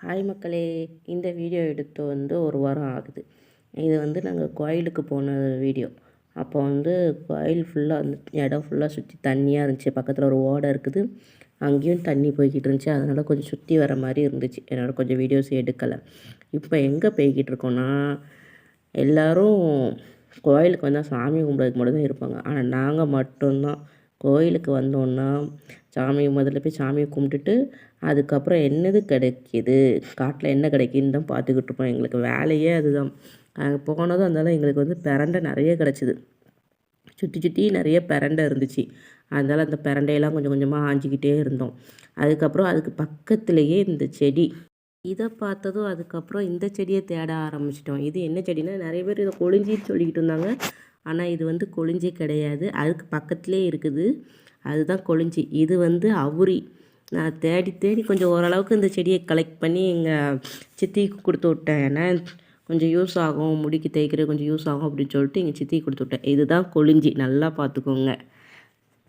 Hi மக்களே, இந்த video எடுத்து ஒரு வாரம் ஆகுது. இது நாங்கள் கோயிலுக்கு போன வீடியோ. அப்போ கோயில் ஃபுல்லாக இடம் ஃபுல்லாக சுற்றி தண்ணியாக இருந்துச்சு. பக்கத்தில் ஒரு ஓடை இருக்குது, அங்கேயும் தண்ணி போய்கிட்டு இருந்துச்சு. அதனால் கொஞ்சம் சுற்றி வர மாதிரி இருந்துச்சு. என்னால் கொஞ்சம் வீடியோஸ் எடுக்கலை. இப்போ எங்கே போய்கிட்டு இருக்கோன்னா, எல்லோரும் கோயிலுக்கு வந்தால் சாமி கும்பிட்றதுக்கு மட்டும் தான் இருப்பாங்க. ஆனால் நாங்கள் மட்டும்தான் கோயிலுக்கு வந்தோன்னா முதல்ல போய் சாமியை கும்பிட்டுட்டு அதுக்கப்புறம் என்னது கிடைக்கிது, காட்டில் என்ன கிடைக்குதுன்னு தான் பார்த்துக்கிட்டு இருப்போம். எங்களுக்கு வேலையே அதுதான். அங்கே போனதும் அதனால் எங்களுக்கு பிரண்டை நிறைய கிடச்சிது. சுற்றி சுற்றி நிறைய பிரண்டை இருந்துச்சு. அதனால் அந்த பிரண்டையெல்லாம் கொஞ்சம் கொஞ்சமாக ஆஞ்சிக்கிட்டே இருந்தோம். அதுக்கப்புறம் அதுக்கு பக்கத்துலேயே இந்த செடி, இதை பார்த்ததும் அதுக்கப்புறம் இந்த செடியை தேட ஆரம்பிச்சிட்டோம். இது என்ன செடினா, நிறைய பேர் இதை கொழிஞ்சின்னு சொல்லிக்கிட்டு இருந்தாங்க. ஆனால் இது கொழிஞ்சி கிடையாது, அதுக்கு பக்கத்துலேயே இருக்குது. அதுதான் கொழிஞ்சி. இது அவுரி. நான் தேடி தேடி கொஞ்சம் ஓரளவுக்கு இந்த செடியை கலெக்ட் பண்ணி எங்கள் சித்திக்கு கொடுத்து விட்டேன். ஏன்னா கொஞ்சம் யூஸ் ஆகும், முடிக்கு தேய்க்கிறது கொஞ்சம் யூஸ் ஆகும் அப்படின்னு சொல்லிட்டு எங்கள் சித்திக்கு கொடுத்து விட்டேன். இதுதான் கொழிஞ்சி, நல்லா பார்த்துக்கோங்க.